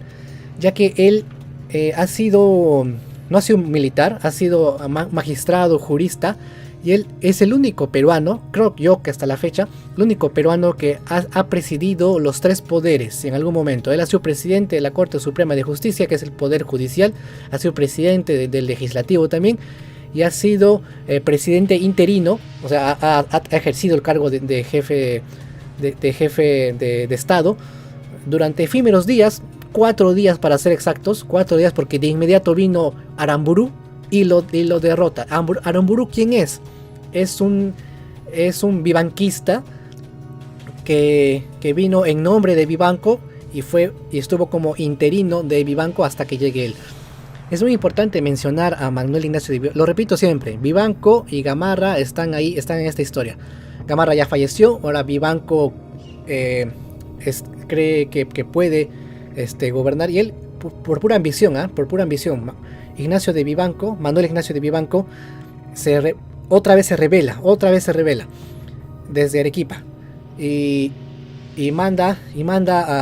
ya que él no ha sido un militar, ha sido magistrado, jurista, y él es el único peruano, creo yo que hasta la fecha, el único peruano que ha presidido los 3 poderes en algún momento. Él ha sido presidente de la Corte Suprema de Justicia, que es el poder judicial, ha sido presidente del legislativo también, y ha sido presidente interino, o sea, ha ejercido el cargo de jefe de Estado durante efímeros días, 4 días para ser exactos, 4 días, porque de inmediato vino Aramburu y lo derrota. Aramburu, ¿quién es? Es un vivanquista que vino en nombre de Vivanco y estuvo como interino de Vivanco hasta que llegue él. Es muy importante mencionar a Manuel Ignacio de Vivanco. Lo repito siempre, Vivanco y Gamarra están ahí, están en esta historia. Gamarra ya falleció, ahora Vivanco cree que puede gobernar, y él por pura ambición, Ignacio de Vivanco, Manuel Ignacio de Vivanco, otra vez se revela desde Arequipa y manda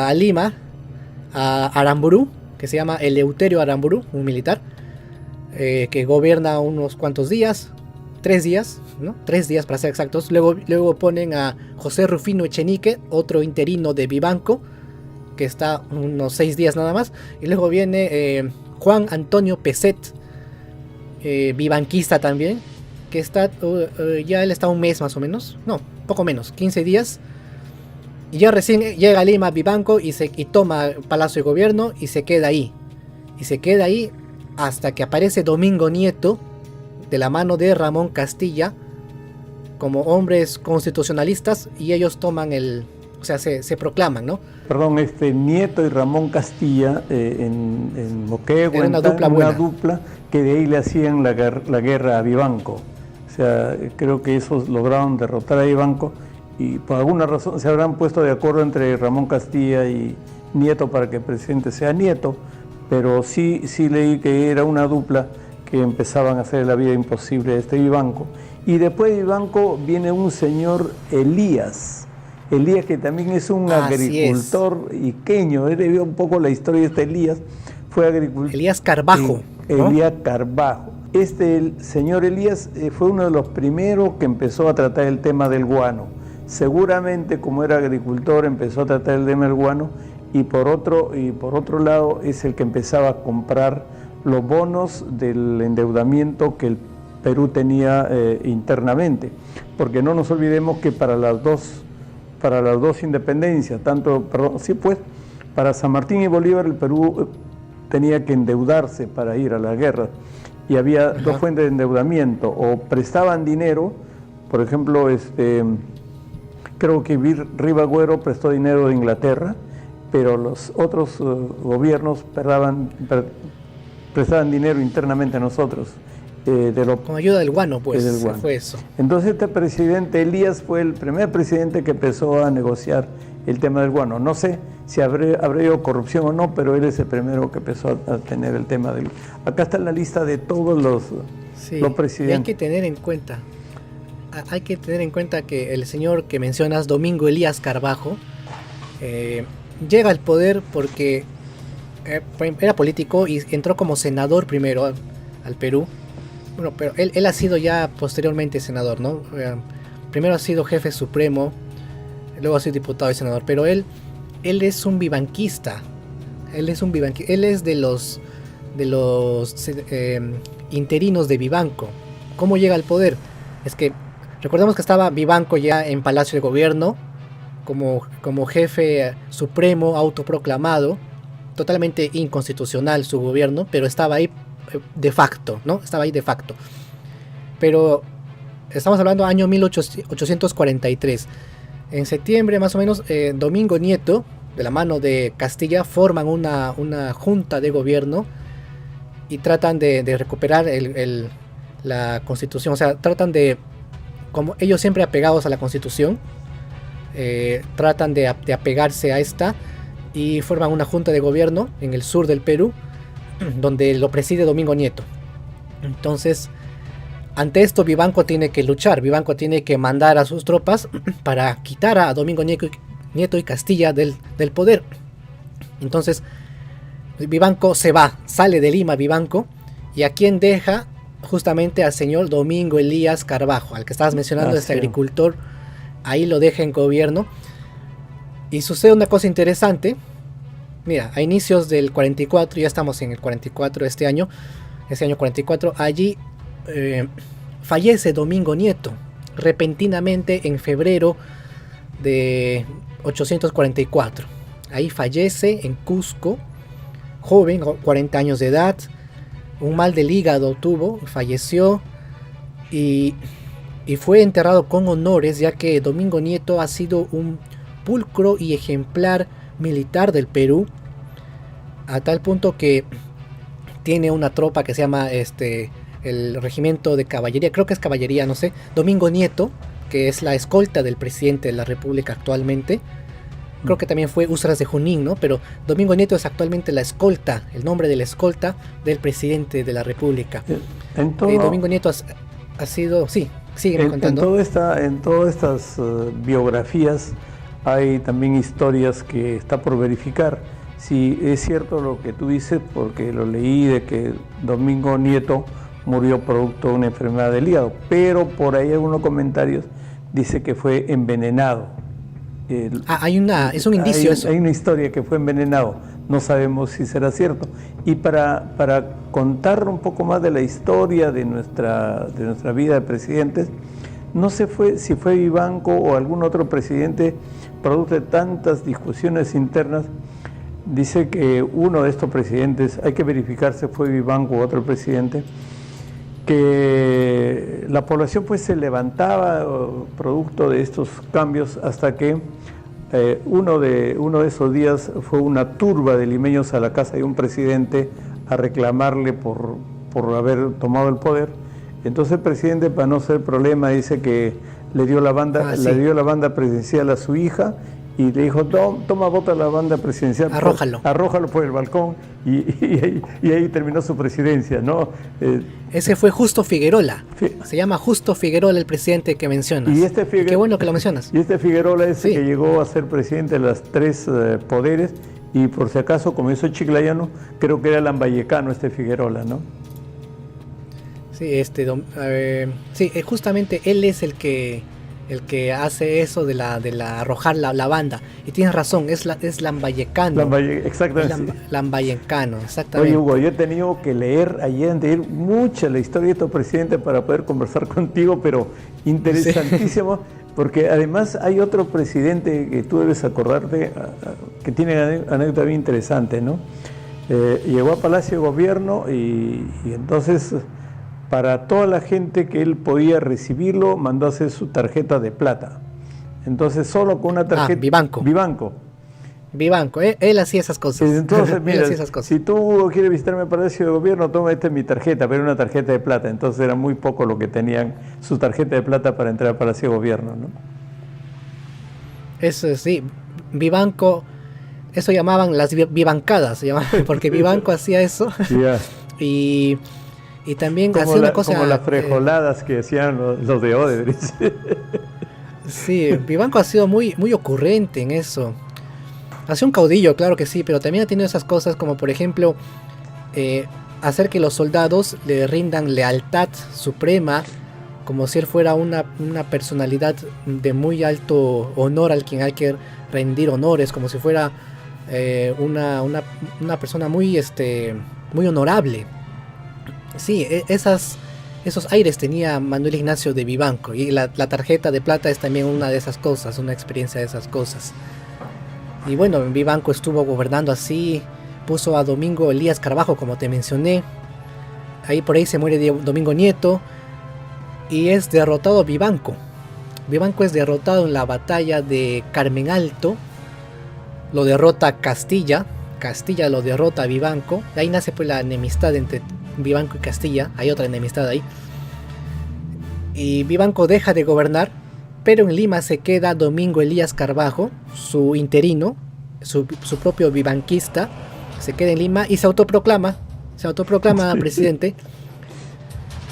a Lima a Aramburu, que se llama Eleuterio Aramburu, un militar que gobierna unos cuantos días, 3 días, ¿no? 3 días para ser exactos. Luego ponen a José Rufino Echenique, otro interino de Vivanco, que está unos 6 días nada más. Y luego viene Juan Antonio Peset, vivanquista también, que está ya él está un mes más o menos, no, poco menos, 15 días. Y ya recién llega a Lima Vivanco y toma Palacio de Gobierno y se queda ahí. Hasta que aparece Domingo Nieto, de la mano de Ramón Castilla, como hombres constitucionalistas, y ellos toman se proclaman, ¿no? Perdón, Nieto y Ramón Castilla en Moquegua, era una dupla que de ahí le hacían la guerra a Vivanco. O sea, creo que esos lograron derrotar a Vivanco y por alguna razón se habrán puesto de acuerdo entre Ramón Castilla y Nieto para que el presidente sea Nieto, pero sí leí que era una dupla que empezaban a hacer la vida imposible a Vivanco. Y después de Vivanco viene un señor Elías, que también es un agricultor iqueño. Él vio un poco la historia de Elías, fue agricultor. Elías Carbajo. ¿No? Elías Carbajo. El señor Elías fue uno de los primeros que empezó a tratar el tema del guano. Seguramente, como era agricultor, empezó a tratar el tema del guano, y por otro lado es el que empezaba a comprar los bonos del endeudamiento que el Perú tenía internamente, porque no nos olvidemos que para las dos independencias, para San Martín y Bolívar, el Perú tenía que endeudarse para ir a la guerra, y había dos fuentes de endeudamiento: o prestaban dinero, por ejemplo, creo que Ribagüero prestó dinero de Inglaterra, pero los otros gobiernos prestaban dinero internamente a nosotros. Con ayuda del guano, pues, guano. Fue eso. Entonces este presidente Elías fue el primer presidente que empezó a negociar el tema del guano. No sé si habrá habido corrupción o no, pero él es el primero que empezó a tener el tema del... Acá está la lista de todos los presidentes. Hay que tener en cuenta que el señor que mencionas, Domingo Elías Carbajo, llega al poder porque era político y entró como senador primero al Perú. Bueno, pero él ha sido ya posteriormente senador, ¿no? Primero ha sido jefe supremo, luego ha sido diputado y senador, pero él es un vivanquista. Él es de los interinos de Vivanco. ¿Cómo llega al poder? Es que recordemos que estaba Vivanco ya en Palacio de Gobierno como jefe supremo autoproclamado, totalmente inconstitucional su gobierno, pero estaba ahí de facto, ¿no? Pero estamos hablando del año 1843. En septiembre, más o menos, Domingo Nieto, de la mano de Castilla, forman una junta de gobierno y tratan de recuperar la Constitución. O sea, tratan de, como ellos siempre apegados a la Constitución, tratan de apegarse a esta, y forman una junta de gobierno en el sur del Perú, donde lo preside Domingo Nieto. Entonces, ante esto Vivanco tiene que luchar, Vivanco tiene que mandar a sus tropas para quitar a Domingo Nieto y Castilla del poder. Entonces Vivanco sale de Lima Vivanco, y a quien deja justamente al señor Domingo Elías Carbajo, al que estabas mencionando, este agricultor, ahí lo deja en gobierno. Y sucede una cosa interesante. Mira, a inicios del 44, ya estamos en el 44 este año 44, allí fallece Domingo Nieto, repentinamente en febrero de 844. Ahí fallece en Cusco, joven, 40 años de edad, un mal del hígado tuvo, falleció y fue enterrado con honores, ya que Domingo Nieto ha sido un pulcro y ejemplar militar del Perú, a tal punto que tiene una tropa que se llama el regimiento de caballería, creo que es caballería, no sé, Domingo Nieto, que es la escolta del presidente de la República actualmente. Creo que también fue Usras de Junín, ¿no? Pero Domingo Nieto es actualmente la escolta, el nombre de la escolta del presidente de la República. Domingo Nieto ha sido, sí, sígueme contando. En todas estas biografías hay también historias que está por verificar. Si es cierto lo que tú dices, porque lo leí de que Domingo Nieto murió producto de una enfermedad del hígado, pero por ahí algunos comentarios dice que fue envenenado. Es un indicio eso. Hay una historia que fue envenenado, no sabemos si será cierto. Y para contar un poco más de la historia de nuestra vida de presidentes, no sé si fue Vivanco o algún otro presidente, producto de tantas discusiones internas. Dice que uno de estos presidentes, hay que verificar si fue Vivanco u otro presidente, que la población pues se levantaba producto de estos cambios hasta que uno de esos días fue una turba de limeños a la casa de un presidente a reclamarle por haber tomado el poder. Entonces el presidente, para no ser problema, dice que le dio la banda presidencial a su hija y le dijo, toma, bota la banda presidencial, arrójalo por el balcón, y ahí terminó su presidencia, ¿no? Ese fue Justo Figuerola, se llama Justo Figuerola el presidente que mencionas, y qué bueno que lo mencionas. Y Figuerola es el que llegó a ser presidente de los tres poderes, y por si acaso, como hizo Chiclayano, creo que era lambayecano Figuerola, ¿no? Sí, justamente él es el que hace eso de la arrojar la banda, y tienes razón, es lambayecano. Exactamente. Lambayecano, exactamente. Oye, Hugo, yo he tenido que leer mucha la historia de estos presidentes para poder conversar contigo, pero interesantísimo, porque además hay otro presidente que tú debes acordarte, que tiene anécdota bien interesante, ¿no? Llegó a Palacio de Gobierno y entonces, para toda la gente que él podía recibirlo, mandó a hacer su tarjeta de plata. Entonces, solo con una tarjeta... Vivanco, él hacía esas cosas. Entonces, mira, si tú quieres visitarme al Palacio de Gobierno, toma mi tarjeta, pero una tarjeta de plata. Entonces era muy poco lo que tenían su tarjeta de plata para entrar al Palacio de Gobierno, ¿no? Eso sí, Vivanco, eso llamaban las vivancadas, porque Vivanco hacía eso. Yeah. Y también hacía una cosa... Como las frejoladas que hacían los de Odebrecht. Sí, Vivanco ha sido muy, muy ocurrente en eso. Hacía un caudillo, claro que sí, pero también ha tenido esas cosas como, por ejemplo, hacer que los soldados le rindan lealtad suprema, como si él fuera una personalidad de muy alto honor al quien hay que rendir honores, como si fuera una persona muy, muy honorable. Sí, esos aires tenía Manuel Ignacio de Vivanco, y la tarjeta de plata es también una de esas cosas, una experiencia de esas cosas. Y bueno, Vivanco estuvo gobernando así, puso a Domingo Elías Carbajo, como te mencioné, por ahí se muere Domingo Nieto, y es derrotado Vivanco. Vivanco es derrotado en la batalla de Carmen Alto, lo derrota Castilla lo derrota a Vivanco, de ahí nace pues la enemistad entre Vivanco y Castilla, hay otra enemistad ahí, y Vivanco deja de gobernar, pero en Lima se queda Domingo Elías Carbajo, su interino, su propio vivanquista, se queda en Lima y se autoproclama presidente,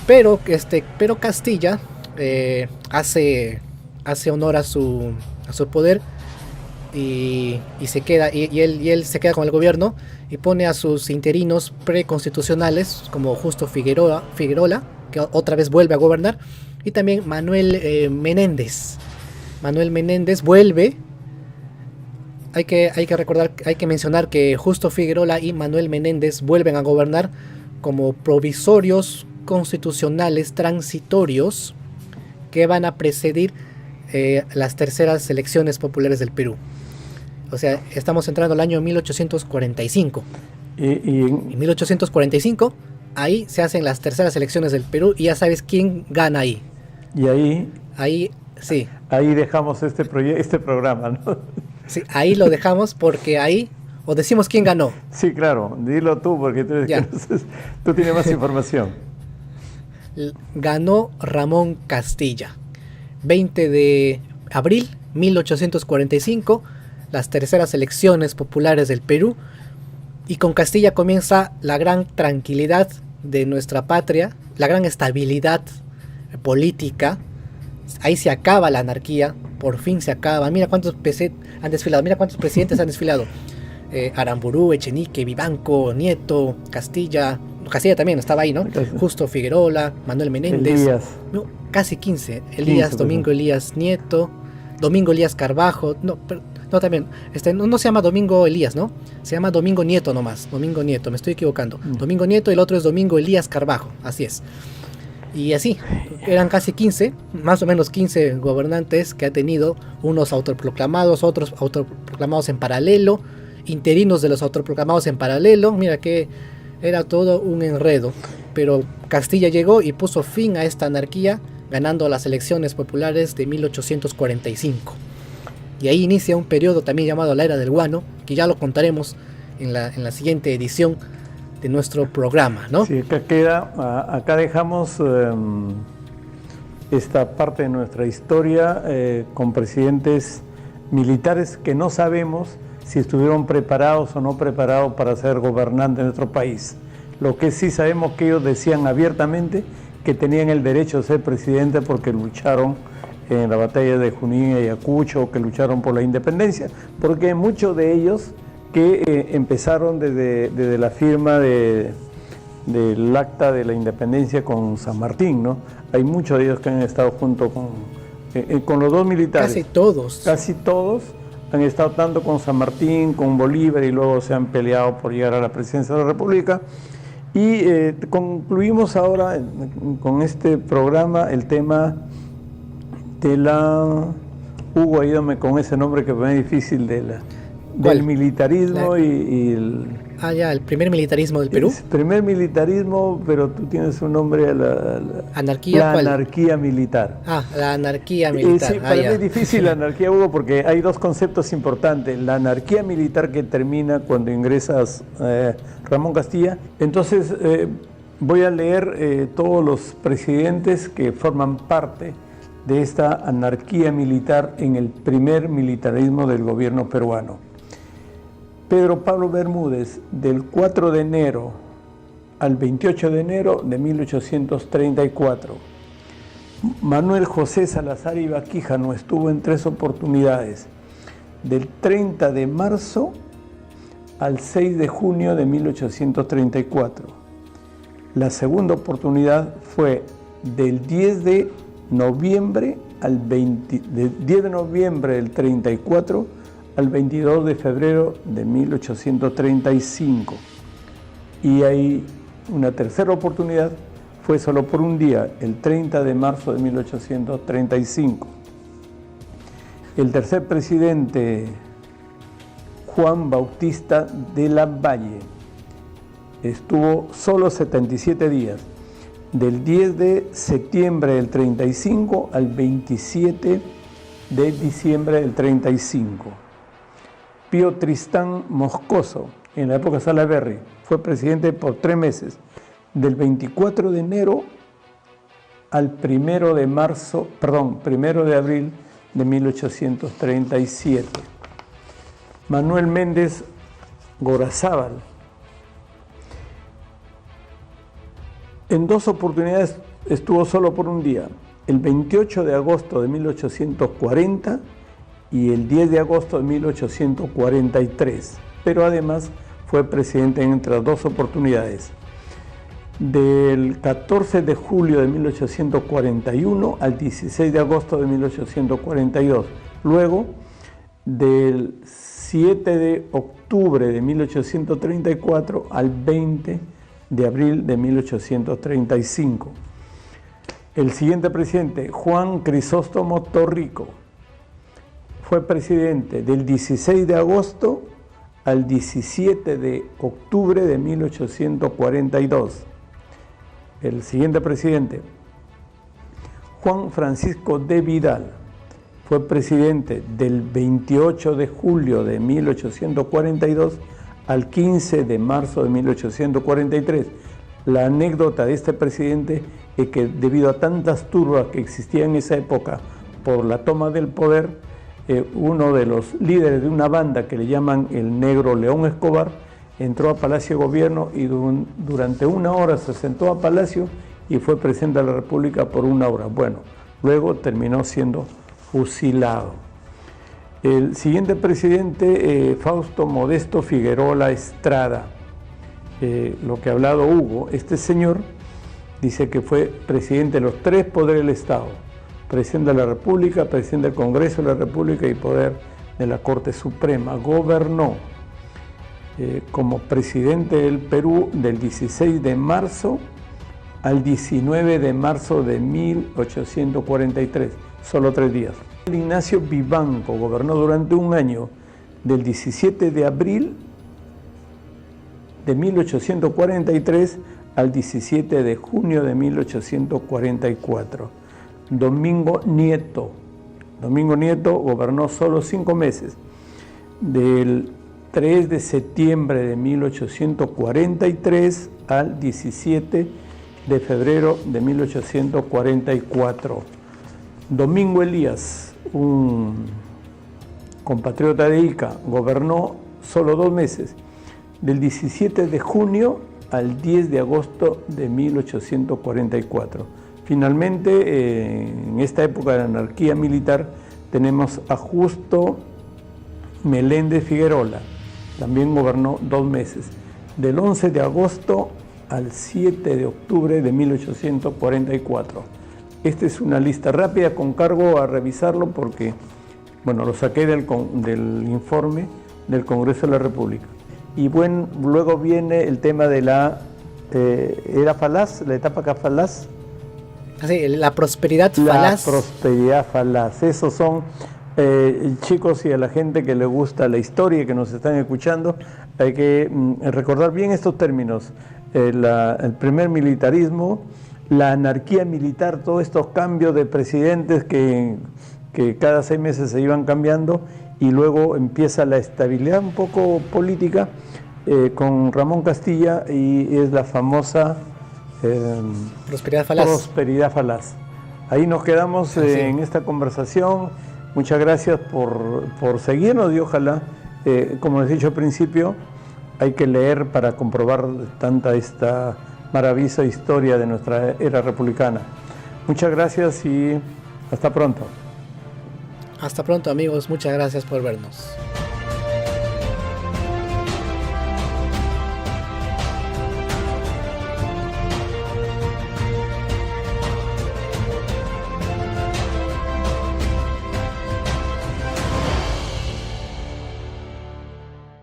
pero Castilla hace honor a su poder y se queda, y él se queda con el gobierno y pone a sus interinos preconstitucionales como Justo Figuerola, que otra vez vuelve a gobernar, y también Manuel Menéndez vuelve. Hay que mencionar que Justo Figuerola y Manuel Menéndez vuelven a gobernar como provisorios constitucionales transitorios que van a precedir las terceras elecciones populares del Perú. O sea, estamos entrando al año 1845. En 1845, ahí se hacen las terceras elecciones del Perú y ya sabes quién gana ahí. Y Ahí, sí. Ahí dejamos este programa, ¿no? Sí, ahí lo dejamos porque ahí, o decimos quién ganó. Sí, claro, dilo tú porque tú tienes más información. Ganó Ramón Castilla. 20 de abril 1845, las terceras elecciones populares del Perú, y con Castilla comienza la gran tranquilidad de nuestra patria, la gran estabilidad política. Ahí se acaba la anarquía, por fin se acaba. Mira cuántos han desfilado, mira cuántos presidentes han desfilado. Aramburú, Echenique, Vivanco, Nieto, Castilla también estaba ahí, ¿no? Justo Figuerola, Manuel Menéndez. Elías. No, casi 15. Elías, Domingo Elías Nieto, Domingo Elías Carbajo, también, no se llama Domingo Elías, ¿no? Se llama Domingo Nieto nomás, Domingo Nieto, me estoy equivocando. Domingo Nieto, el otro es Domingo Elías Carbajo, así es. Y así, eran casi 15, más o menos 15 gobernantes que ha tenido, unos autoproclamados, otros autoproclamados en paralelo, interinos de los autoproclamados en paralelo. Mira que era todo un enredo, pero Castilla llegó y puso fin a esta anarquía, ganando las elecciones populares de 1845. Y ahí inicia un periodo también llamado la Era del Guano, que ya lo contaremos en la siguiente edición de nuestro programa, ¿no? Sí, acá dejamos esta parte de nuestra historia con presidentes militares que no sabemos si estuvieron preparados o no preparados para ser gobernantes de nuestro país. Lo que sí sabemos que ellos decían abiertamente que tenían el derecho de ser presidente porque lucharon en la batalla de Junín y Ayacucho, que lucharon por la independencia, porque muchos de ellos que empezaron desde la firma del acta de la independencia con San Martín, ¿no? Hay muchos de ellos que han estado junto con los dos militares. Casi todos han estado tanto con San Martín, con Bolívar, y luego se han peleado por llegar a la presidencia de la República. Y concluimos ahora con este programa el tema de Hugo, ayúdame con ese nombre que me es difícil, del militarismo el primer militarismo del Perú. Primer militarismo, pero tú tienes un nombre ¿Anarquía? ¿Cuál? Anarquía militar. La anarquía militar. Sí, para mí es difícil la anarquía, Hugo, porque hay dos conceptos importantes. La anarquía militar que termina cuando ingresas Ramón Castilla. Entonces voy a leer todos los presidentes que forman parte de esta anarquía militar en el primer militarismo del gobierno peruano. Pedro Pablo Bermúdez, del 4 de enero al 28 de enero de 1834. Manuel José Salazar Iba Quijano estuvo en 3 oportunidades, del 30 de marzo al 6 de junio de 1834. La segunda oportunidad fue del 10 de noviembre del 34 al 22 de febrero de 1835. Y hay una tercera oportunidad, fue solo por un día, el 30 de marzo de 1835. El tercer presidente, Juan Bautista de Lavalle, estuvo solo 77 días, del 10 de septiembre del 35 al 27 de diciembre del 35. Pío Tristán Moscoso, en la época de Salaverry, fue presidente por 3 meses, del 24 de enero al 1 de abril de 1837. Manuel Méndez Gorazábal, en 2 oportunidades estuvo solo por un día, el 28 de agosto de 1840 y el 10 de agosto de 1843, pero además fue presidente en otras 2 oportunidades, del 14 de julio de 1841 al 16 de agosto de 1842, luego del 7 de octubre de 1834 al 20 de abril de 1835. El siguiente presidente, Juan Crisóstomo Torrico, fue presidente del 16 de agosto al 17 de octubre de 1842. El siguiente presidente, Juan Francisco de Vidal, fue presidente del 28 de julio de 1842 al 15 de marzo de 1843. La anécdota de este presidente es que debido a tantas turbas que existían en esa época por la toma del poder, uno de los líderes de una banda que le llaman el Negro León Escobar entró a Palacio de Gobierno y durante una hora se sentó a Palacio y fue presidente de la República por una hora. Bueno, luego terminó siendo fusilado. El siguiente presidente, Fausto Modesto Figueroa Estrada, lo que ha hablado Hugo, este señor dice que fue presidente de los tres poderes del Estado: presidente de la República, presidente del Congreso de la República y poder de la Corte Suprema. Gobernó como presidente del Perú del 16 de marzo al 19 de marzo de 1843, solo 3 días. Ignacio Vivanco gobernó durante un año, del 17 de abril de 1843 al 17 de junio de 1844. Domingo Nieto gobernó solo 5 meses, del 3 de septiembre de 1843 al 17 de febrero de 1844. Domingo Elías, un compatriota de Ica, gobernó solo 2 meses, del 17 de junio al 10 de agosto de 1844. Finalmente, en esta época de la anarquía militar, tenemos a Justo Meléndez Figueroa, también gobernó 2 meses, del 11 de agosto al 7 de octubre de 1844. Esta es una lista rápida con cargo a revisarlo porque, bueno, lo saqué del informe del Congreso de la República. Y bueno, luego viene el tema de la era falaz, la etapa falaz. Sí, la prosperidad falaz. La prosperidad falaz. Esos son, chicos, y a la gente que le gusta la historia y que nos están escuchando, hay que recordar bien estos términos. El primer militarismo, la anarquía militar, todos estos cambios de presidentes que cada 6 meses se iban cambiando, y luego empieza la estabilidad un poco política con Ramón Castilla, y es la famosa prosperidad falaz. Ahí nos quedamos en esta conversación. Muchas gracias por seguirnos y ojalá, como les he dicho al principio, hay que leer para comprobar esta maravillosa historia de nuestra era republicana. Muchas gracias y hasta pronto. Hasta pronto, amigos, muchas gracias por vernos.